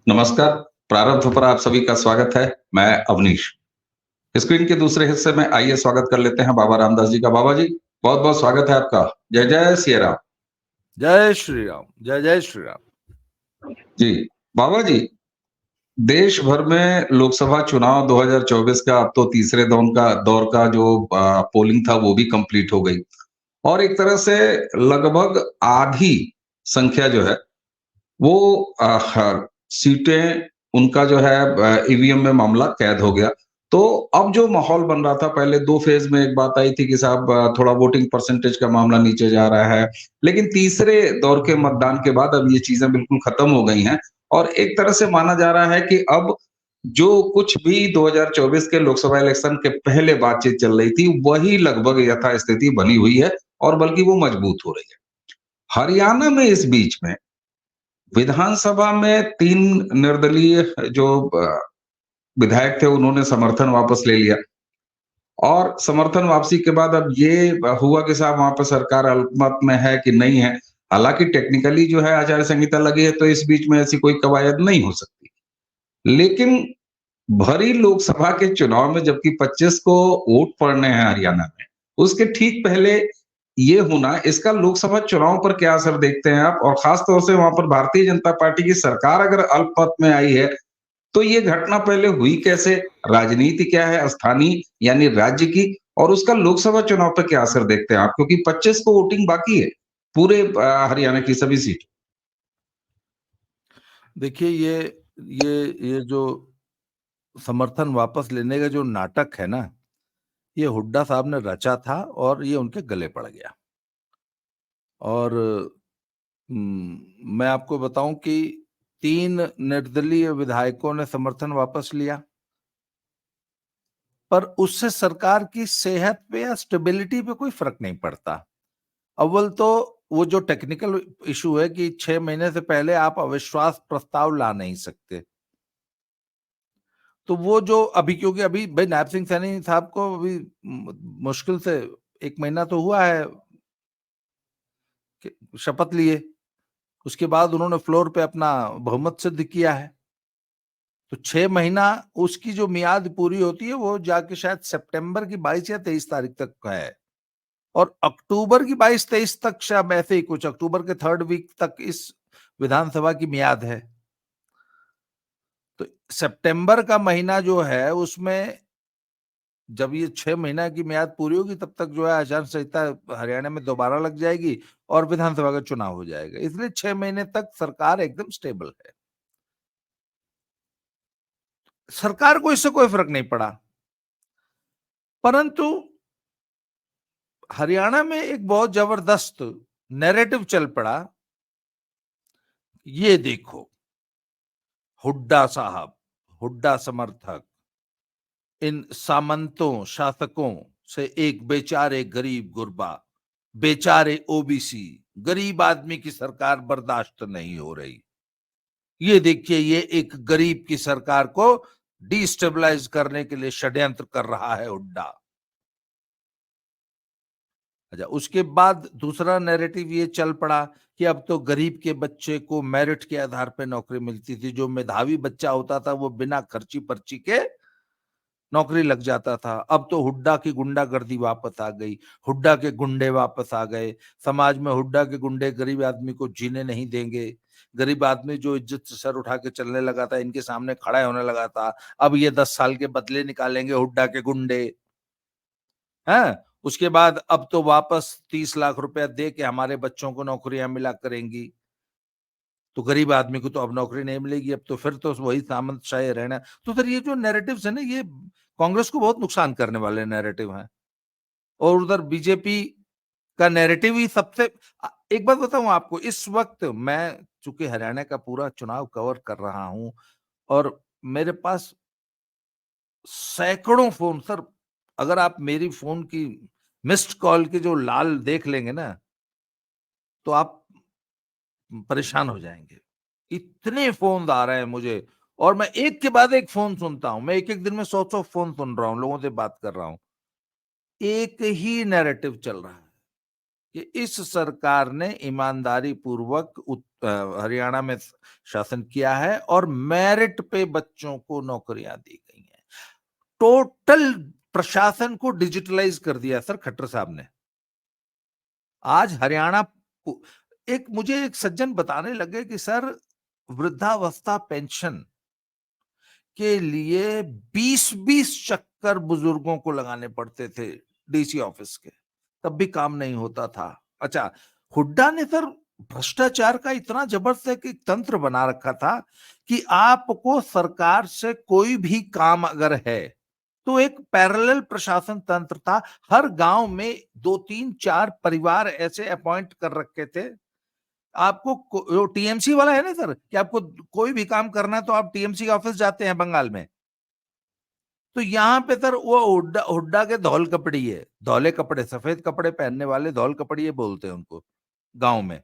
नमस्कार। प्रारब्ध पर आप सभी का स्वागत है। मैं अवनीश। स्क्रीन के दूसरे हिस्से में आइए स्वागत कर लेते हैं बाबा रामदास जी का। बाबा जी, बहुत बहुत स्वागत है आपका। जय जय सिया राम। जय श्री राम। जय जय श्री राम। जी बाबा जी, देश भर में लोकसभा चुनाव 2024 का अब तो तीसरे दौर का जो पोलिंग था वो भी कंप्लीट हो गई और एक तरह से लगभग आधी संख्या जो है वो सीटें उनका जो है ईवीएम में मामला कैद हो गया। तो अब जो माहौल बन रहा था, पहले 2 फेज में एक बात आई थी कि साहब थोड़ा वोटिंग परसेंटेज का मामला नीचे जा रहा है। लेकिन तीसरे दौर के मतदान के बाद अब ये चीज़ें बिल्कुल खत्म हो गई हैं और एक तरह से माना जा रहा है कि अब जो कुछ भी 2024 के लोकसभा इलेक्शन के पहले बातचीत चल रही थी, वही लगभग यथास्थिति बनी हुई है और बल्कि वो मजबूत हो रही है। हरियाणा में इस बीच में विधानसभा में 3 निर्दलीय जो विधायक थे, उन्होंने समर्थन वापस ले लिया और समर्थन वापसी के बाद अब ये हुआ कि साहब वहां पर सरकार अल्पमत में है कि नहीं है। हालांकि टेक्निकली जो है आचार संहिता लगी है, तो इस बीच में ऐसी कोई कवायद नहीं हो सकती। लेकिन भरी लोकसभा के चुनाव में जबकि 25 को वोट पड़ने हैं हरियाणा में, उसके ठीक पहले ये होना, इसका लोकसभा चुनाव पर क्या असर देखते हैं आप? और खास तौर से वहां पर भारतीय जनता पार्टी की सरकार अगर अल्पमत में आई है, तो ये घटना पहले हुई कैसे? राजनीति क्या है स्थानीय यानी राज्य की, और उसका लोकसभा चुनाव पर क्या असर देखते हैं आप? क्योंकि 25 को वोटिंग बाकी है पूरे हरियाणा की सभी सीट। देखिए ये जो समर्थन वापस लेने का जो नाटक है ना, ये हुड्डा साहब ने रचा था और ये उनके गले पड़ गया। और मैं आपको बताऊं कि 3 निर्दलीय विधायकों ने समर्थन वापस लिया, पर उससे सरकार की सेहत पे या स्टेबिलिटी पे कोई फर्क नहीं पड़ता। अव्वल तो वो जो टेक्निकल इशू है कि 6 महीने से पहले आप अविश्वास प्रस्ताव ला नहीं सकते, तो वो जो अभी, क्योंकि अभी भाई नायब सिंह सैनी साहब को अभी मुश्किल से 1 महीना तो हुआ है कि शपथ लिए, उसके बाद उन्होंने फ्लोर पे अपना बहुमत सिद्ध किया है। तो 6 महीना उसकी जो मियाद पूरी होती है वो जाके शायद सितंबर की 22 या 23 तारीख तक है, और अक्टूबर की 22-23 तक शायद ऐसे ही कुछ, अक्टूबर के 3rd वीक तक इस विधानसभा की मियाद है। तो सितंबर का महीना जो है उसमें जब ये 6 महीना की मियाद पूरी होगी, तब तक जो है आचार संहिता हरियाणा में दोबारा लग जाएगी और विधानसभा का चुनाव हो जाएगा। इसलिए 6 महीने तक सरकार एकदम स्टेबल है। सरकार को इससे कोई फर्क नहीं पड़ा, परंतु हरियाणा में एक बहुत जबरदस्त नैरेटिव चल पड़ा। ये देखो, हुड्डा साहब, हुड्डा समर्थक इन सामंतों शासकों से एक बेचारे गरीब गुरबा, बेचारे ओबीसी गरीब आदमी की सरकार बर्दाश्त नहीं हो रही। ये देखिए, ये एक गरीब की सरकार को डिस्टेबलाइज करने के लिए षड्यंत्र कर रहा है हुड्डा। अच्छा, उसके बाद दूसरा नैरेटिव ये चल पड़ा कि अब तो गरीब के बच्चे को मेरिट के आधार पर नौकरी मिलती थी। जो मेधावी बच्चा होता था वो बिना खर्ची पर्ची के नौकरी लग जाता था। अब तो हुड्डा की गुंडागर्दी वापस आ गई, हुड्डा के गुंडे वापस आ गए। समाज में हुड्डा के गुंडे गरीब आदमी को जीने नहीं देंगे। गरीब आदमी जो इज्जत से सर उठा के चलने लगा था, इनके सामने खड़ा होने लगा था, अब ये 10 साल के बदले निकालेंगे हुड्डा के गुंडे हैं। उसके बाद अब तो वापस 30 लाख रुपया दे के हमारे बच्चों को नौकरियां मिला करेंगी। तो गरीब आदमी को तो अब नौकरी नहीं मिलेगी, अब तो फिर तो वही सामंतशाही रहना। तो सर ये जो नैरेटिव्स है ना, ये कांग्रेस को बहुत नुकसान करने वाले नैरेटिव हैं। और उधर बीजेपी का नैरेटिव ही सबसे, एक बात बताऊं आपको, इस वक्त मैं चूंकि हरियाणा का पूरा चुनाव कवर कर रहा हूं और मेरे पास सैकड़ों फोन सर, अगर आप मेरी फोन की मिस्ड कॉल के जो लाल देख लेंगे ना, तो आप परेशान हो जाएंगे। इतने फोन आ रहे हैं मुझे, और मैं एक के बाद एक फोन सुनता हूं। मैं एक एक दिन में 100 फोन सुन रहा हूं, लोगों से बात कर रहा हूं। एक ही नैरेटिव चल रहा है, कि इस सरकार ने ईमानदारी पूर्वक हरियाणा में शासन किया है और मेरिट पे बच्चों को नौकरियां दी गई हैं। टोटल प्रशासन को डिजिटलाइज कर दिया सर खट्टर साहब ने। आज हरियाणा, मुझे एक सज्जन बताने लगे कि सर वृद्धावस्था पेंशन के लिए 20-20 चक्कर बुजुर्गों को लगाने पड़ते थे डीसी ऑफिस के, तब भी काम नहीं होता था। अच्छा, हुड्डा ने सर भ्रष्टाचार का इतना जबरदस्त एक तंत्र बना रखा था कि आपको सरकार से कोई भी काम अगर है तो एक पैरेलल प्रशासन तंत्र था। हर गांव में 2-3-4 परिवार ऐसे अपॉइंट कर रखे थे। आपको टीएमसी वाला है ना सर, कि आपको कोई भी काम करना है तो आप टीएमसी के ऑफिस जाते हैं बंगाल में, तो यहाँ पे सर वो हुड्डा के धौल कपड़ी है, धौले कपड़े, सफेद कपड़े पहनने वाले धौल कपड़िए बोलते हैं उनको गांव में,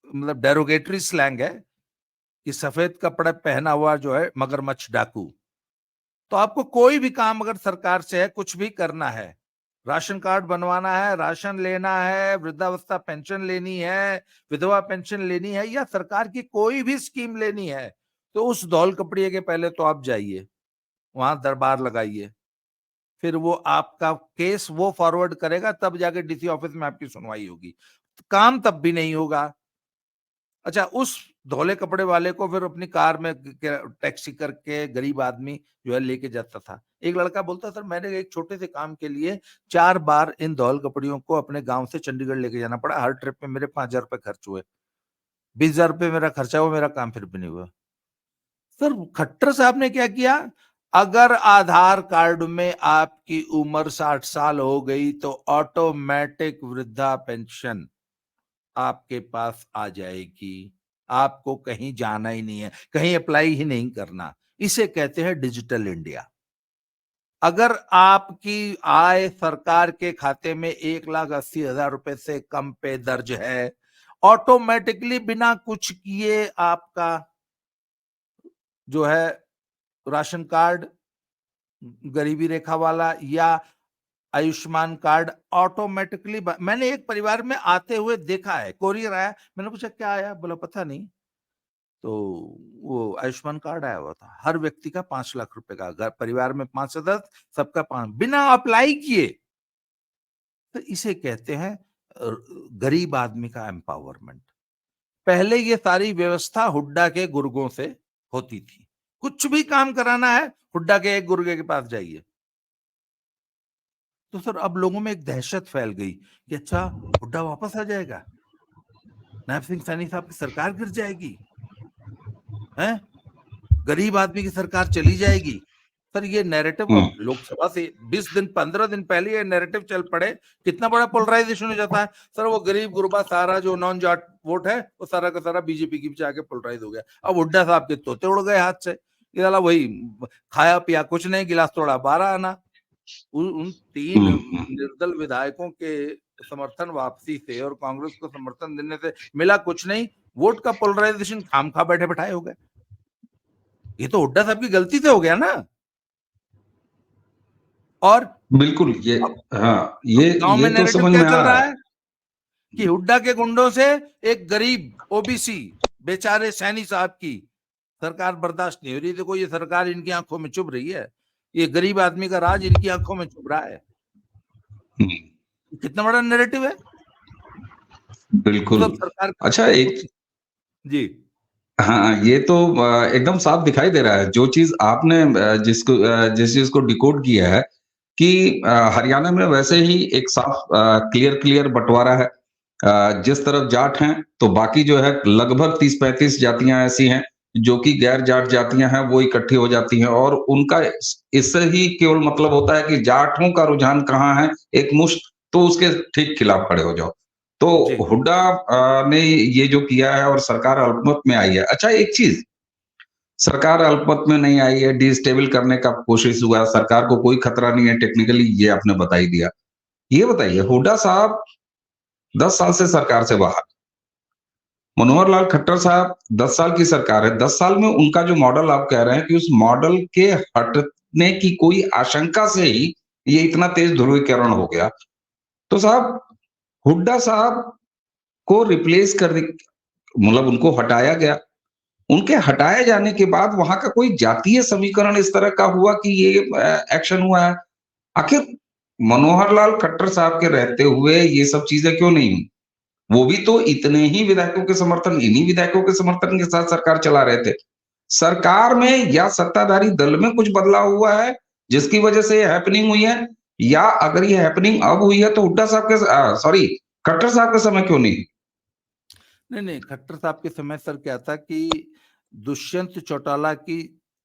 मतलब डेरोगेटरी स्लैंग है कि सफेद कपड़े पहना हुआ जो है मगरमच्छ डाकू। तो आपको कोई भी काम अगर सरकार से है, कुछ भी करना है, राशन कार्ड बनवाना है, राशन लेना है, वृद्धावस्था पेंशन लेनी है, विधवा पेंशन लेनी है, या सरकार की कोई भी स्कीम लेनी है, तो उस धौल कपड़िए के पहले तो आप जाइए, वहां दरबार लगाइए, फिर वो आपका केस वो फॉरवर्ड करेगा, तब जाके डीसी ऑफिस में आपकी सुनवाई होगी। काम तब भी नहीं होगा। अच्छा, उस धौले कपड़े वाले को फिर अपनी कार में टैक्सी करके गरीब आदमी जो है लेके जाता था। एक लड़का बोलता सर मैंने एक छोटे से काम के लिए 4 बार इन धौल कपड़ियों को अपने गांव से चंडीगढ़ लेके जाना पड़ा, हर ट्रिप में मेरे 5,000 रुपए खर्च हुए, 20,000 रुपए मेरा खर्चा हुआ, मेरा काम फिर भी नहीं हुआ। सर खट्टर साहब ने क्या किया, अगर आधार कार्ड में आपकी उम्र 60 साल हो गई तो ऑटोमेटिक वृद्धा पेंशन आपके पास आ जाएगी, आपको कहीं जाना ही नहीं है, कहीं अप्लाई ही नहीं करना। इसे कहते हैं डिजिटल इंडिया। अगर आपकी आय सरकार के खाते में 1,80,000 रुपए से कम पे दर्ज है, ऑटोमेटिकली बिना कुछ किए आपका जो है राशन कार्ड, गरीबी रेखा वाला या आयुष्मान कार्ड ऑटोमेटिकली। मैंने एक परिवार में आते हुए देखा है, कोरियर आया, मैंने पूछा क्या आया, बोला पता नहीं, तो वो आयुष्मान कार्ड आया हुआ था, हर व्यक्ति का 5 लाख रुपए का, घर परिवार में 5 सदस्य, सबका 5, बिना अप्लाई किए। तो इसे कहते हैं गरीब आदमी का एम्पावरमेंट। पहले ये सारी व्यवस्था हुड्डा के गुर्गों से होती थी, कुछ भी काम कराना है हुड्डा के एक गुर्गे के पास जाइए। तो सर अब लोगों में एक दहशत फैल गई कि अच्छा हुड्डा वापस आ जाएगा, नायब सिंह सैनी साहब की सरकार गिर जाएगी, हैं, गरीब आदमी की सरकार चली जाएगी। सर ये नैरेटिव अब लोकसभा से 20 दिन 15 दिन पहले ये नैरेटिव चल पड़े, कितना बड़ा पोलराइजेशन हो जाता है। सर वो गरीब गुरबा सारा जो नॉन जाट वोट है वो सारा का सारा बीजेपी की जाके पोलराइज हो गया। अब हुड्डा साहब के तोते उड़ गए हाथ से, ये वाला वही खाया पिया कुछ नहीं, गिलास तोड़ा 12 आना। उन 3 निर्दल विधायकों के समर्थन वापसी से और कांग्रेस को समर्थन देने से मिला कुछ नहीं, वोट का पोलराइजेशन खामखा बैठे बैठाए हो गए। ये तो हुड्डा साहब की गलती से हो गया ना। और बिल्कुल ये हाँ, ये तो समझ क्या में चल आ रहा रहा है कि हुड्डा के गुंडों से एक गरीब ओबीसी बेचारे सैनी साहब की सरकार बर्दाश्त नहीं हो रही। देखो ये सरकार इनकी आंखों में चुभ रही है, ये गरीब आदमी का राज इनकी आंखों में चुभ रहा है। कितना बड़ा नैरेटिव है। बिल्कुल। सरकार अच्छा एक जी हाँ, ये तो एकदम साफ दिखाई दे रहा है। जो चीज़ आपने जिस चीज़ को डिकोड किया है कि हरियाणा में वैसे ही एक साफ क्लियर बँटवारा है। जिस तरफ जाट हैं, तो बाकी जो है लगभग 30-35 जातियाँ ऐसी हैं, जो कि गैर जाट जातियाँ हैं, वो इकट्ठी हो जाती हैं और उनका इससे ही केवल मतलब होता है कि जाटों का रुझान कहाँ है, एक मुश्त, तो उसके ठीक खिलाफ खड़े हो जाओ। तो हुड्डा ने ये जो किया है और सरकार अल्पमत में आई है। अच्छा एक चीज़, सरकार अल्पमत में नहीं आई है, डिस्टेबल करने का कोशिश हुआ, सरकार को कोई खतरा नहीं है टेक्निकली, ये आपने बता ही दिया। ये बताइए हुड्डा साहब 10 साल से सरकार से बाहर, मनोहर लाल खट्टर साहब 10 साल की सरकार है, 10 साल में उनका जो मॉडल आप कह रहे हैं कि उस मॉडल के हटने की कोई आशंका से ही ये इतना तेज ध्रुवीकरण हो गया। तो साहब हुड्डा साहब को रिप्लेस कर मतलब उनको हटाया गया। उनके हटाए जाने के बाद वहाँ का कोई जातीय समीकरण इस तरह का हुआ कि ये एक्शन हुआ है। आखिर मनोहर लाल खट्टर साहब के रहते हुए ये सब चीज़ें क्यों नहीं हुई? वो भी तो इतने ही विधायकों के समर्थन इन्हीं विधायकों के समर्थन के साथ सरकार चला रहे थे। सरकार में या सत्ताधारी दल में कुछ बदलाव हुआ है, जिसकी वजह से ये हैपनिंग हुई है, या अगर ये हैपनिंग अब हुई है तो हुड्डा साहब के सॉरी खट्टर साहब के समय क्यों नहीं? नहीं, खट्टर साहब के समय सर क्या था कि दुष्यंत चौटाला की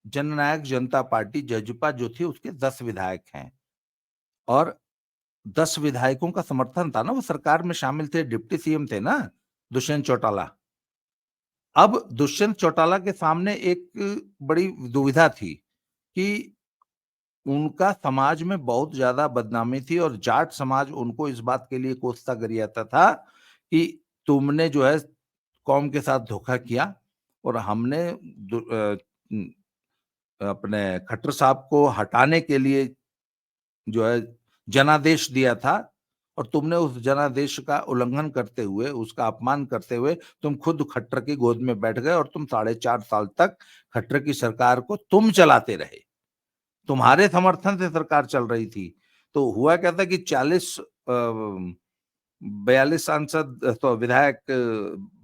जननायक जनता पार्टी जजपा जो थी उसके 10 विधायक हैं और 10 विधायकों का समर्थन था ना, वो सरकार में शामिल थे, डिप्टी सीएम थे ना दुष्यंत चौटाला। अब दुष्यंत चौटाला के सामने एक बड़ी दुविधा थी कि उनका समाज में बहुत ज्यादा बदनामी थी और जाट समाज उनको इस बात के लिए कोसता गरियाता था कि तुमने जो है कौम के साथ धोखा किया और हमने अपने खट्टर साहब को हटाने के लिए जो है जनादेश दिया था और तुमने उस जनादेश का उल्लंघन करते हुए, उसका अपमान करते हुए तुम खुद खट्टर की गोद में बैठ गए और तुम 4.5 साल तक खट्टर की सरकार को तुम चलाते रहे। तुम्हारे समर्थन से सरकार चल रही थी। तो हुआ क्या था कि 42 सांसद तो विधायक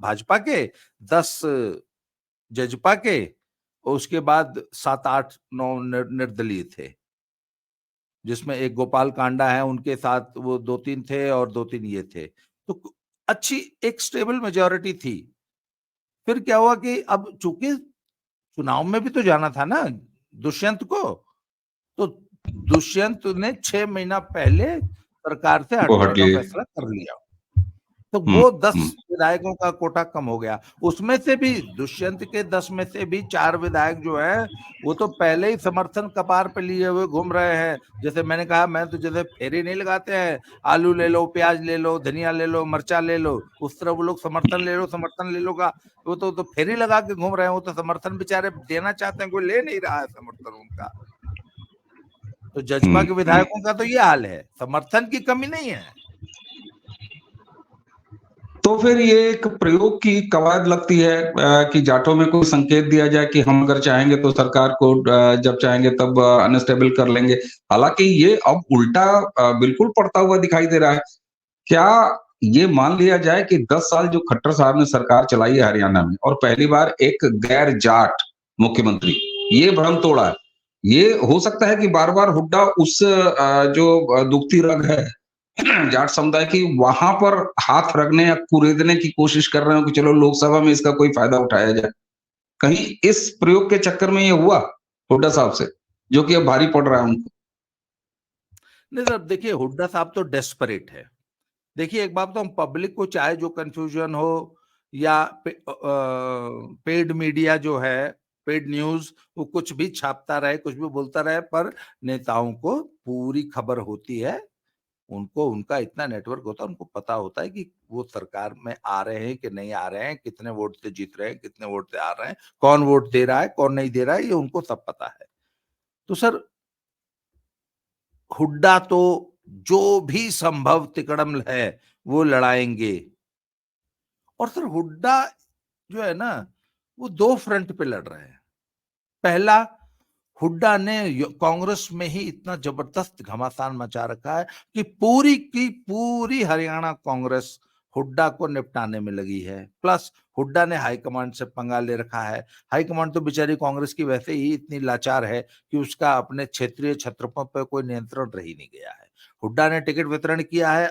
भाजपा के, 10 जजपा के और उसके बाद 7, 8, 9 निर्दलीय थे, जिसमें एक गोपाल कांडा है, उनके साथ वो 2-3 थे और 2-3 ये थे। तो अच्छी एक स्टेबल मेजॉरिटी थी। फिर क्या हुआ कि अब चूंकि चुनाव में भी तो जाना था ना दुष्यंत को, तो दुष्यंत ने 6 महीना पहले सरकार से वो हटने हट का लिए। फैसला कर लिया। तो हुँ, वो 10 हुँ, विधायकों का कोटा कम हो गया। उसमें से भी दुष्यंत के 10 में से भी 4 विधायक जो है वो तो पहले ही समर्थन कपार पे लिए हुए घूम रहे हैं। जैसे मैंने कहा, मैं तो जैसे फेरी नहीं लगाते हैं, आलू ले लो, प्याज ले लो, धनिया ले लो, मिर्चा ले लो, उस तरह वो लोग समर्थन ले लो का वो तो फेरी लगा के घूम रहे हैं। वो तो समर्थन बेचारे देना चाहते हैं, कोई ले नहीं रहा है समर्थन उनका। तो जजपा हुँ, के हुँ। विधायकों का तो ये हाल है, समर्थन की कमी नहीं है। तो फिर ये एक प्रयोग की कवायद लगती है कि जाटों में कोई संकेत दिया जाए कि हम अगर चाहेंगे तो सरकार को जब चाहेंगे तब अनस्टेबल कर लेंगे। हालाँकि ये अब उल्टा बिल्कुल पड़ता हुआ दिखाई दे रहा है। क्या ये मान लिया जाए कि 10 साल जो खट्टर साहब ने सरकार चलाई है हरियाणा में और पहली बार एक गैर जाट मुख्यमंत्री, ये भ्रम तोड़ा है। ये हो सकता है कि बार-बार हुड्डा उस जो दुखती रग है जाट समुदाय की वहां पर हाथ रखने या कुरेदने की कोशिश कर रहे हो कि चलो लोकसभा में इसका कोई फायदा उठाया जाए। कहीं इस प्रयोग के चक्कर में ये हुआ हुड्डा साहब से, जो कि अब भारी पड़ रहा है उनको। नहीं सर, देखिए हुड्डा साहब तो डेस्परेट है। देखिए एक बात तो, हम पब्लिक को चाहे जो कंफ्यूजन हो या पेड मीडिया जो है, पेड न्यूज, वो कुछ भी छापता रहे, कुछ भी बोलता रहे, पर नेताओं को पूरी खबर होती है। उनको उनका इतना नेटवर्क होता है, उनको पता होता है कि वो सरकार में आ रहे हैं कि नहीं आ रहे हैं, कितने वोट से जीत रहे हैं, कितने वोट से आ रहे हैं, कौन वोट दे रहा है, कौन नहीं दे रहा है, ये उनको सब पता है। तो सर हुड्डा तो जो भी संभव तिकड़म है वो लड़ाएंगे। और सर हुड्डा जो है ना, वो 2 फ्रंट पे लड़ रहे हैं। पहला, हुड्डा ने कांग्रेस में ही इतना जबरदस्त घमासान मचा रखा है कि पूरी की पूरी हरियाणा कांग्रेस हुड्डा को निपटाने में लगी है। प्लस हुड्डा ने हाईकमांड से पंगा ले रखा है। हाईकमांड तो बेचारी कांग्रेस की वैसे ही इतनी लाचार है कि उसका अपने क्षेत्रीय छत्रपों पर कोई नियंत्रण रह ही नहीं गया है। हुड्डा ने टिकट वितरण किया है,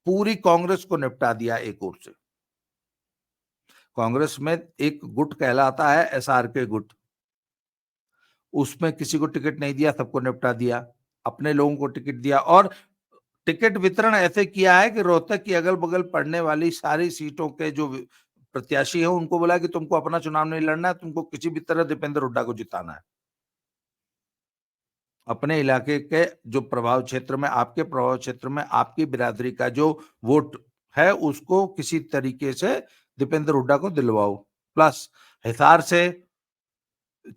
पूरी कांग्रेस को निपटा दिया एक ओर से। कांग्रेस में एक गुट कहलाता है एसआरके गुट, उसमें किसी को टिकट नहीं दिया, सबको निपटा दिया, अपने लोगों को टिकट दिया। और टिकट वितरण ऐसे किया है कि रोहतक की अगल बगल पड़ने वाली सारी सीटों के जो प्रत्याशी हैं उनको बोला कि तुमको अपना चुनाव नहीं लड़ना है, तुमको किसी भी तरह दीपेंद्र हुड्डा को जिताना है। अपने इलाके के जो प्रभाव क्षेत्र में, आपके प्रभाव क्षेत्र में आपकी बिरादरी का जो वोट है उसको किसी तरीके से दीपेंद्र हुड्डा को दिलवाओ। प्लस हिसार से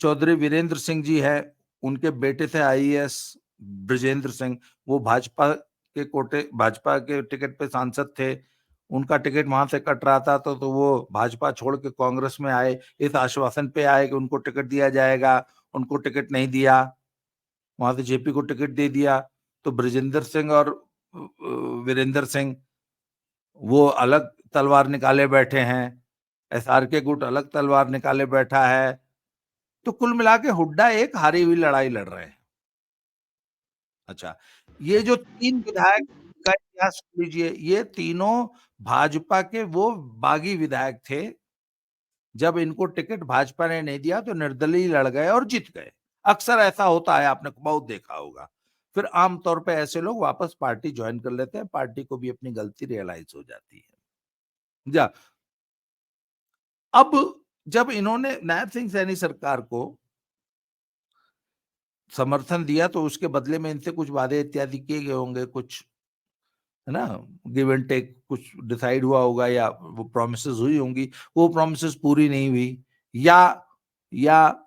चौधरी वीरेंद्र सिंह जी है, उनके बेटे थे आईएएस ब्रजेंद्र सिंह, वो भाजपा के कोटे, भाजपा के टिकट पे सांसद थे, उनका टिकट वहां से कट रहा था, तो वो भाजपा छोड़ के कांग्रेस में आए, इस आश्वासन पे आए कि उनको टिकट दिया जाएगा, उनको टिकट नहीं दिया, वहां से जेपी को टिकट दे दिया। तो ब्रजेंद्र सिंह और वीरेंद्र सिंह वो अलग तलवार निकाले बैठे हैं, एसआरके गुट अलग तलवार निकाले बैठा है। तो कुल मिला के हुड्डा एक हारी हुई लड़ाई लड़ रहे हैं। अच्छा, ये जो 3 विधायक का इतिहास सुन लीजिए, ये तीनों भाजपा के वो बागी विधायक थे। जब इनको टिकट भाजपा ने नहीं दिया तो निर्दलीय लड़ गए और जीत गए। अक्सर ऐसा होता है, आपने बहुत देखा होगा। फिर आमतौर पे ऐसे लोग वापस पार्टी ज्वाइन कर लेते हैं, पार्टी को भी अपनी गलती रियलाइज हो जाती है। जा अब जब इन्होंने नायब सिंह सैनी सरकार को समर्थन दिया तो उसके बदले में इनसे कुछ वादे इत्यादि किए गए होंगे, कुछ, है ना, गिव एंड टेक कुछ डिसाइड हुआ होगा, या वो प्रॉमिसेस हुई होंगी, वो प्रॉमिसेस पूरी नहीं हुई, या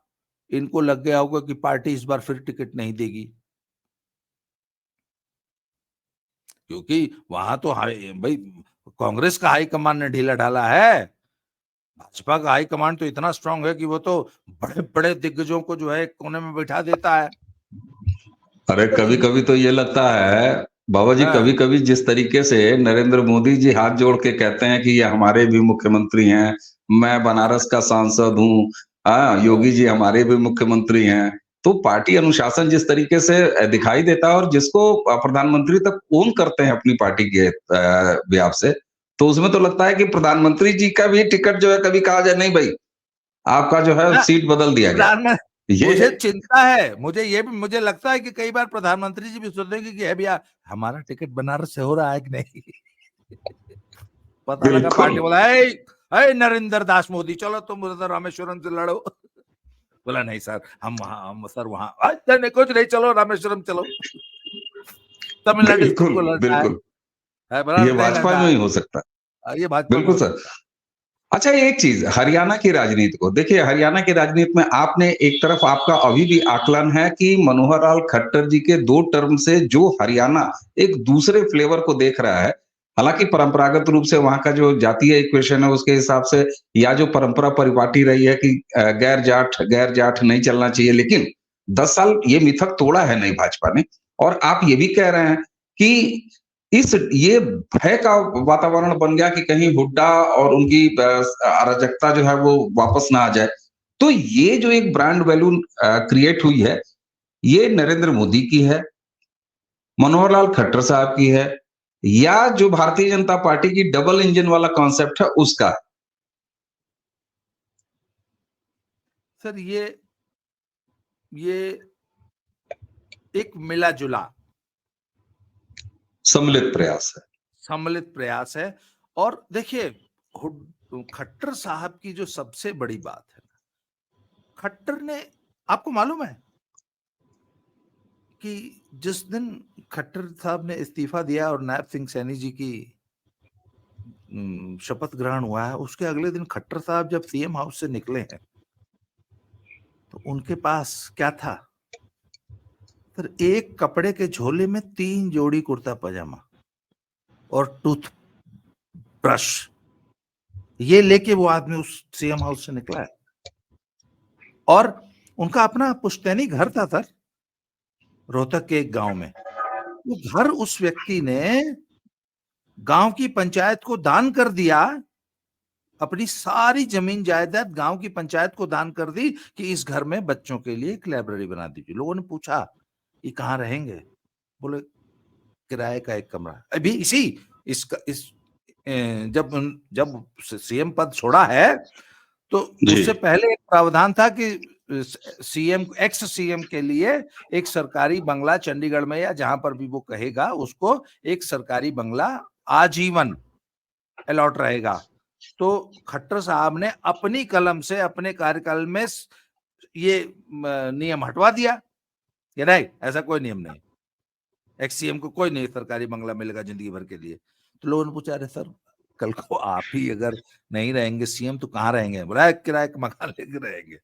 इनको लग गया होगा कि पार्टी इस बार फिर टिकट नहीं देगी, क्योंकि वहां तो भाई कांग्रेस का हाईकमान ने ढीला ढाला है। भाजपा का हाईकमान तो इतना स्ट्रांग है कि वो तो बड़े बड़े दिग्गजों को जो है कोने में बैठा देता है। अरे तो कभी कभी तो ये लगता है बाबा जी, कभी हाँ कभी जिस तरीके से नरेंद्र मोदी जी हाथ जोड़ के कहते हैं कि ये हमारे भी मुख्यमंत्री हैं, मैं बनारस का सांसद हूँ, हाँ योगी जी हमारे भी मुख्यमंत्री हैं, तो पार्टी अनुशासन जिस तरीके से दिखाई देता है और जिसको प्रधानमंत्री तक ओन करते हैं अपनी पार्टी के व्याप से, तो उसमें तो लगता है कि प्रधानमंत्री जी का भी टिकट जो है कभी कहा जाए नहीं भाई, आपका जो है ना, सीट बदल दिया गया। प्रधानमंत्री, ये मुझे चिंता है, मुझे लगता है कि कई बार प्रधानमंत्री जी भी सोचेंगे कि है भैया, हमारा टिकट बनारस से हो रहा है कि नहीं। पता लगा बिल्कुल पार्टी बोला, ए नरेंद्र दास मोदी, चलो तुम उधर रामेश्वरम से लड़ो। बोला नहीं सर, हम सर वहां, नहीं कुछ नहीं, चलो रामेश्वरम चलो, तमिलनाडु से बिल्कुल तुमको लड़ना बिल्कुल, है, बोला ये नहीं भाजपा लड़ना में है। ही हो सकता ये भाजपा है, में बिल्कुल हो सर। सकता अच्छा, एक चीज हरियाणा की राजनीति को देखिए, हरियाणा की राजनीति में आपने एक तरफ आपका अभी भी आकलन है कि मनोहर लाल खट्टर जी के 2 टर्म से जो हरियाणा एक दूसरे फ्लेवर को देख रहा है, हालांकि परंपरागत रूप से वहां का जो जातीय इक्वेशन है उसके हिसाब से, या जो परंपरा परिपाटी रही है कि गैर जाट नहीं चलना चाहिए, लेकिन 10 साल ये मिथक तोड़ा है नई भाजपा ने। और आप ये भी कह रहे हैं कि इस ये भय का वातावरण बन गया कि कहीं हुड्डा और उनकी अराजकता जो है वो वापस ना आ जाए। तो ये जो एक ब्रांड वैल्यू क्रिएट हुई है, ये नरेंद्र मोदी की है, मनोहर लाल खट्टर साहब की है, या जो भारतीय जनता पार्टी की डबल इंजन वाला कॉन्सेप्ट है उसका? सर, ये एक मिला जुला सम्मिलित प्रयास है। सम्मिलित प्रयास है। और देखिए, खट्टर साहब की जो सबसे बड़ी बात है, खट्टर ने, आपको मालूम है कि जिस दिन खट्टर साहब ने इस्तीफा दिया और नायब सिंह सैनी जी की शपथ ग्रहण हुआ है, उसके अगले दिन खट्टर साहब जब सीएम हाउस से निकले हैं तो उनके पास क्या था? फिर एक कपड़े के झोले में 3 जोड़ी कुर्ता पजामा और टूथ ब्रश, ये लेके वो आदमी उस सीएम हाउस से निकला है। और उनका अपना पुश्तैनी घर था सर, रोहतक के एक गांव में। वो घर उस व्यक्ति ने गांव की पंचायत को दान कर दिया, अपनी सारी जमीन जायदाद गांव की पंचायत को दान कर दी कि इस घर में बच्चों के लिए एक लाइब्रेरी बना दीजिए। लोगों ने पूछा ये कहाँ रहेंगे? बोले किराए का एक कमरा। अभी इस जब जब सीएम पद छोड़ा है तो जी। उससे पहले एक प्रावधान था कि सीएम, एक्स सीएम के लिए एक सरकारी बंगला चंडीगढ़ में या जहां पर भी वो कहेगा उसको एक सरकारी बंगला आजीवन अलॉट रहेगा। तो खट्टर साहब ने अपनी कलम से अपने कार्यकाल में ये नियम हटवा दिया कि नहीं, ऐसा कोई नियम नहीं, एक्स सीएम को कोई नहीं सरकारी बंगला मिलेगा जिंदगी भर के लिए। तो लोगों ने पूछा, अरे सर, कल को आप ही अगर नहीं रहेंगे सीएम तो कहाँ रहेंगे? बोला किराए का मकान लेके रहेंगे।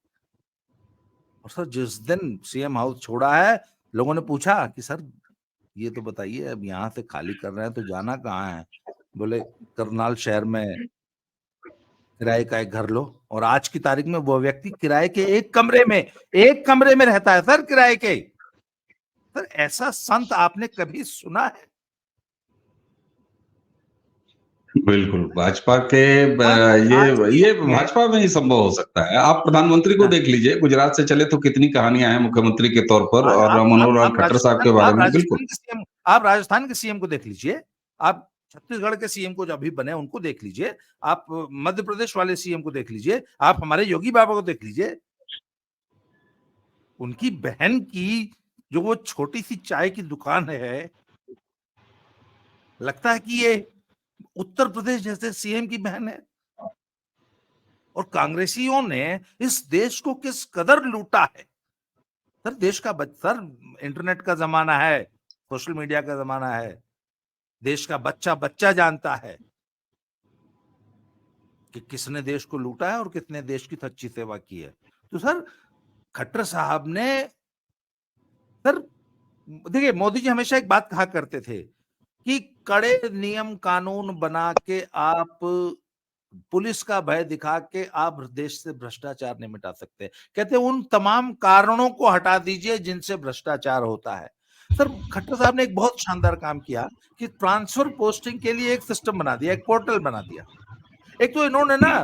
और सर जिस दिन सीएम हाउस छोड़ा है, लोगों ने पूछा कि सर ये तो बताइए, अब यहाँ से खाली कर रहे हैं तो जाना कहाँ है? बोले करनाल शहर में किराए का एक घर लो, और आज की तारीख में वो व्यक्ति किराए के एक कमरे में रहता है सर, किराए के। सर ऐसा संत आपने कभी सुना है? बिल्कुल भाजपा के आज आज के ये युग में, भाजपा में ही संभव हो सकता है। आप प्रधानमंत्री को हाँ, देख लीजिए, गुजरात से चले तो कितनी कहानियां हैं मुख्यमंत्री के तौर पर, आज और मनोहर लाल खट्टर साहब के बारे में। बिल्कुल। आप राजस्थान के सीएम को देख लीजिए, आप छत्तीसगढ़ के सीएम को जो अभी बने उनको देख लीजिए, आप मध्य प्रदेश वाले सीएम को देख लीजिए, आप हमारे योगी बाबा को देख लीजिए। उनकी बहन की जो वो छोटी सी चाय की दुकान है, लगता है कि ये उत्तर प्रदेश जैसे सीएम की बहन है। और कांग्रेसियों ने इस देश को किस कदर लूटा है सर। देश का सर, इंटरनेट का जमाना है, सोशल मीडिया का जमाना है, देश का बच्चा बच्चा जानता है कि किसने देश को लूटा है और किसने देश की सच्ची सेवा की है। तो सर खट्टर साहब ने, सर देखिए, मोदी जी हमेशा एक बात कहा करते थे कि कड़े नियम कानून बना के आप, पुलिस का भय दिखा के आप देश से भ्रष्टाचार नहीं मिटा सकते। कहते उन तमाम कारणों को हटा दीजिए जिनसे भ्रष्टाचार होता है। सर खट्टर साहब ने एक बहुत शानदार काम किया कि ट्रांसफर पोस्टिंग के लिए एक सिस्टम बना दिया, एक पोर्टल बना दिया। एक तो इन्होंने ना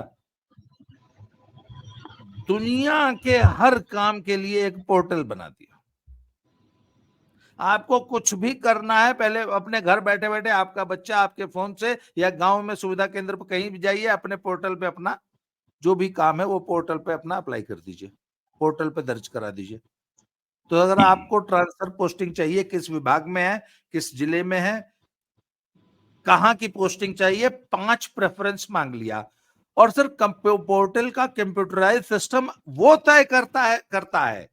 दुनिया के हर काम के लिए एक पोर्टल बना दिया। आपको कुछ भी करना है, पहले अपने घर बैठे बैठे आपका बच्चा आपके फोन से या गांव में सुविधा केंद्र पर कहीं भी जाइए, अपने पोर्टल पे अपना जो भी काम है वो पोर्टल पे अपना अप्लाई कर दीजिए, पोर्टल पे दर्ज करा दीजिए। तो अगर आपको ट्रांसफर पोस्टिंग चाहिए, किस विभाग में है, किस जिले में है, कहां की पोस्टिंग चाहिए, 5 प्रेफरेंस मांग लिया। और सर पोर्टल का कंप्यूटराइज सिस्टम वो तय करता है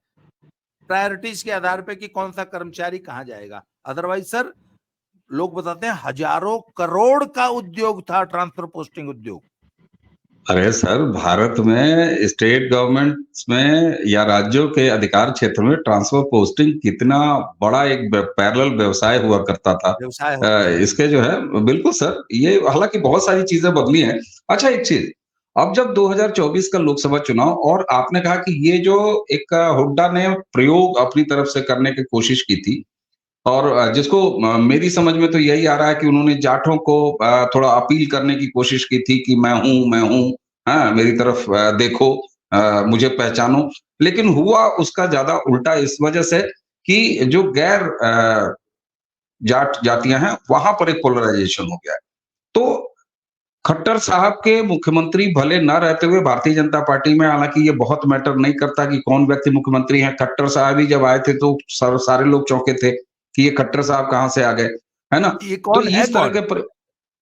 प्रायोरिटीज के आधार पे कि कौन सा कर्मचारी कहां जाएगा। अदरवाइज सर लोग बताते हैं हजारों करोड़ का उद्योग था ट्रांसफर पोस्टिंग उद्योग। अरे सर, भारत में स्टेट गवर्नमेंट में या राज्यों के अधिकार क्षेत्र में ट्रांसफर पोस्टिंग कितना बड़ा एक पैरेलल व्यवसाय हुआ करता था। व्यवसाय होता था। इसके जो है, बिल्कुल सर, ये हालांकि बहुत सारी चीजें बदली हैं। अच्छा, एक चीज, अब जब 2024 का लोकसभा चुनाव, और आपने कहा कि ये जो एक हुड्डा ने प्रयोग अपनी तरफ से करने की कोशिश की थी, और जिसको मेरी समझ में तो यही आ रहा है कि उन्होंने जाटों को थोड़ा अपील करने की कोशिश की थी कि मैं हूँ, हाँ, मेरी तरफ देखो, मुझे पहचानो। लेकिन हुआ उसका ज्यादा उल्टा, इस वजह से कि जो गैर जाट जातियां हैं, वहां पर एक पोलराइजेशन हो गया है। तो खट्टर साहब के मुख्यमंत्री भले ना रहते हुए भारतीय जनता पार्टी में, हालांकि ये बहुत मैटर नहीं करता कि कौन व्यक्ति मुख्यमंत्री है। खट्टर साहब ही जब आए थे तो सारे लोग चौंके थे कि ये खट्टर साहब कहाँ से आ गए, है ना? ये तो कौन है इस तरह कौन? के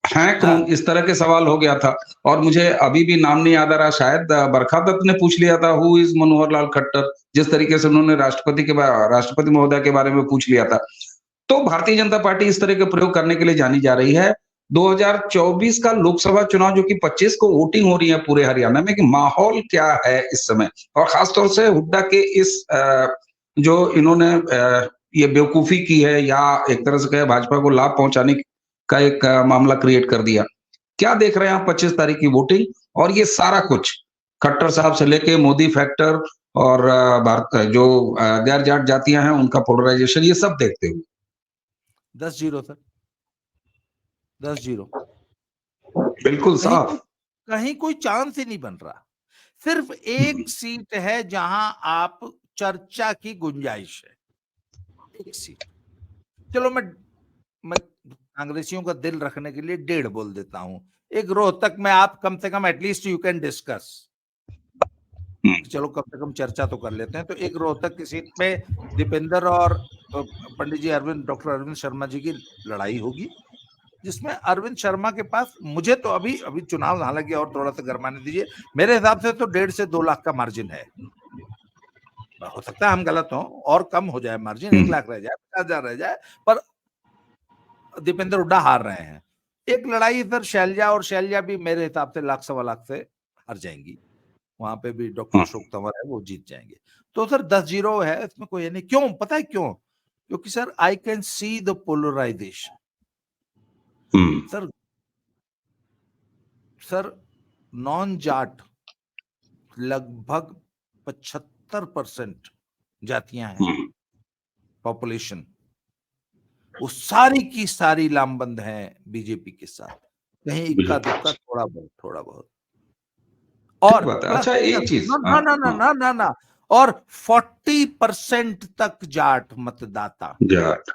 हैं कौन, हाँ, इस तरह के सवाल हो गया था। और मुझे अभी भी नाम नहीं याद आ रहा, शायद बरखा दत्त ने पूछ लिया था हु इज मनोहर लाल खट्टर, जिस तरीके से उन्होंने राष्ट्रपति महोदय के बारे में पूछ लिया था। तो भारतीय जनता पार्टी इस तरह के प्रयोग करने के लिए जानी जा रही है। 2024 का लोकसभा चुनाव, जो कि 25 को वोटिंग हो रही है पूरे हरियाणा में, कि माहौल क्या है इस समय, और खासतौर से हुड्डा के इस जो इन्होंने ये बेवकूफी की है, या एक तरह से कहे भाजपा को लाभ पहुंचाने का एक मामला क्रिएट कर दिया। क्या देख रहे हैं आप 25 तारीख की वोटिंग, और ये सारा कुछ खट्टर साहब से लेके मोदी फैक्टर, और भारत जो गैर जाट जातियां हैं उनका पोलराइजेशन, ये सब देखते हुए? 10-0 सर, 10-0। बिल्कुल कहीं कोई साफ। कहीं कोई चांस ही नहीं बन रहा। सिर्फ एक सीट है जहां आप चर्चा की गुंजाइश है, एक सीट। चलो मैं कांग्रेसियों का दिल रखने के लिए 1.5 बोल देता हूं। एक रोहतक में आप कम से कम एटलीस्ट यू कैन डिस्कस, चलो कम से कम चर्चा तो कर लेते हैं। तो एक रोहतक की सीट पे दीपेंद्र और पंडित जी डॉक्टर अरविंद शर्मा जी की लड़ाई होगी, जिसमें अरविंद शर्मा के पास, मुझे तो अभी अभी चुनाव हालांकि और थोड़ा सा गरमाने दीजिए, मेरे हिसाब से तो 1.5 से 2 लाख का मार्जिन है। हो सकता है हम गलत हों और कम हो जाए मार्जिन, 1 लाख रह जाए, 50,000 रह जाए, पर दीपेंद्र हुड्डा हार रहे हैं। एक लड़ाई इधर शैलजा, और शैलजा भी मेरे हिसाब से 1-1.25 लाख से हार जाएंगी। वहां पे भी डॉक्टर अशोक तंवर है, वो जीत जाएंगे। तो सर 10-0 है, इसमें कोई नहीं। क्यों, पता है क्यों? क्योंकि sir I can see the polarisation. Sir sir non Jat लगभग 75% जातियां हैं पॉपुलेशन, वो सारी की सारी लामबंद है बीजेपी के साथ, कहीं इक्का दुक्का थोड़ा बहुत। और अच्छा एक चीज, ना और 40% तक जाट मतदाता, जाट,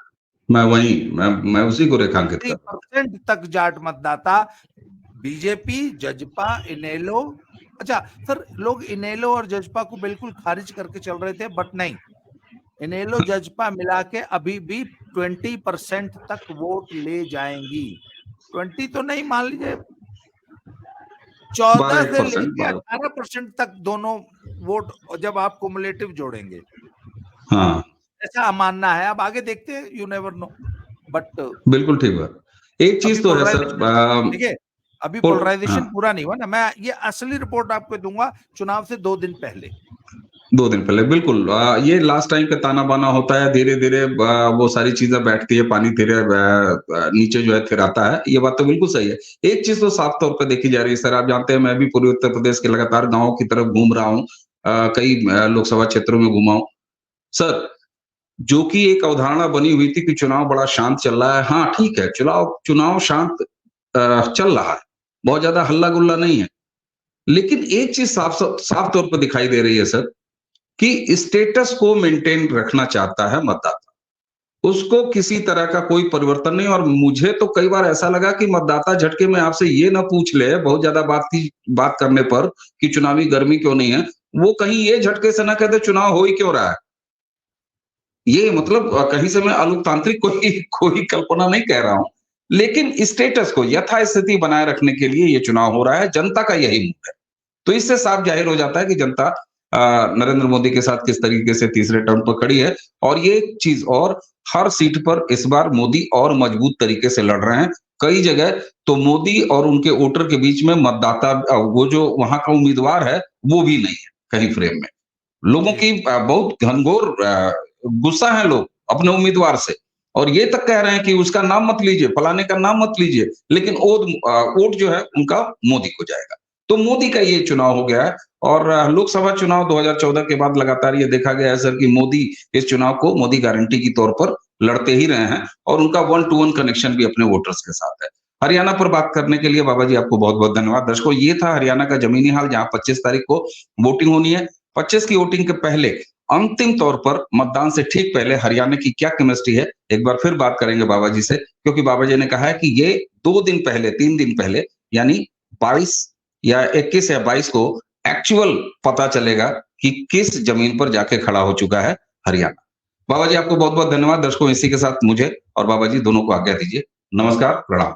मैं उसी को रेखांकित कर, 40% तक जाट मतदाता बीजेपी, जजपा, इनेलो। अच्छा सर, लोग इनेलो और जजपा को बिल्कुल खारिज करके चल रहे थे, बट नहीं, इनेलो जजपा मिला के अभी भी 20% तक वोट ले जाएंगी। 20 तो नहीं, मान लीजिए 14 से लेके 18% तक दोनों वोट जब आप कुमुलेटिव जोड़ेंगे, हाँ ऐसा मानना है। अब आगे देखते हैं, यू नेवर नो, बट बिल्कुल ठीक बात। एक चीज तो है सर, ठीक है, अभी पोलराइजेशन पूरा नहीं हुआ ना, मैं ये असली रिपोर्ट आपको दूंगा चुनाव से 2 दिन पहले। 2 दिन पहले बिल्कुल, ये लास्ट टाइम पे ताना बाना होता है, धीरे धीरे वो सारी चीजें बैठती है, पानी धीरे नीचे जो है फिर आता है, ये बात तो बिल्कुल सही है। एक चीज तो साफ तौर पर देखी जा रही है सर, आप जानते हैं मैं भी पूर्वी उत्तर प्रदेश के लगातार गाँव की तरफ घूम रहा हूँ, कई लोकसभा क्षेत्रों में घुमा हूँ सर, जो कि एक अवधारणा बनी हुई थी कि चुनाव बड़ा शांत चल रहा है। हाँ ठीक है, चुनाव शांत चल रहा है, बहुत ज्यादा हल्ला गुल्ला नहीं है, लेकिन एक चीज साफ तौर पर दिखाई दे रही है सर, कि स्टेटस को मेंटेन रखना चाहता है मतदाता, उसको किसी तरह का कोई परिवर्तन नहीं। और मुझे तो कई बार ऐसा लगा कि मतदाता झटके में आपसे ये ना पूछ ले बहुत ज्यादा बात करने पर कि चुनावी गर्मी क्यों नहीं है, वो कहीं ये झटके से ना कहते चुनाव हो ही क्यों रहा है। ये मतलब कहीं से मैं अलोकतांत्रिक कोई कल्पना नहीं कह रहा हूं, लेकिन स्टेटस को यथास्थिति बनाए रखने के लिए ये चुनाव हो रहा है, जनता का यही मूड है। तो इससे साफ जाहिर हो जाता है कि जनता नरेंद्र मोदी के साथ किस तरीके से तीसरे टर्म पर खड़ी है। और ये चीज, और हर सीट पर इस बार मोदी और मजबूत तरीके से लड़ रहे हैं। कई जगह तो मोदी और उनके वोटर के बीच में मतदाता, वो जो वहां का उम्मीदवार है वो भी नहीं है कहीं फ्रेम में। लोगों की बहुत घनघोर गुस्सा है लोग अपने उम्मीदवार से, और ये तक कह रहे हैं कि उसका नाम मत लीजिए, फलाने का नाम मत लीजिए, लेकिन वोट जो है उनका मोदी को जाएगा। तो मोदी का ये चुनाव हो गया है। और लोकसभा चुनाव 2014 के बाद लगातार ये देखा गया है सर कि मोदी इस चुनाव को मोदी गारंटी की तौर पर लड़ते ही रहे हैं, और उनका 1-to-1 कनेक्शन भी अपने वोटर्स के साथ है। हरियाणा पर बात करने के लिए बाबा जी आपको बहुत बहुत धन्यवाद। दर्शकों, ये था हरियाणा का जमीनी हाल, जहां 25 तारीख को वोटिंग होनी है। 25 की वोटिंग के पहले अंतिम तौर पर मतदान से ठीक पहले हरियाणा की क्या केमिस्ट्री है, एक बार फिर बात करेंगे बाबा जी से, क्योंकि बाबा जी ने कहा है कि ये 2 दिन पहले, 3 दिन पहले, यानी 22 या 21 या 22 को एक्चुअल पता चलेगा कि किस जमीन पर जाके खड़ा हो चुका है हरियाणा। बाबा जी आपको बहुत बहुत धन्यवाद। दर्शकों, इसी के साथ मुझे और बाबा जी दोनों को आज्ञा दीजिए। नमस्कार, प्रणाम।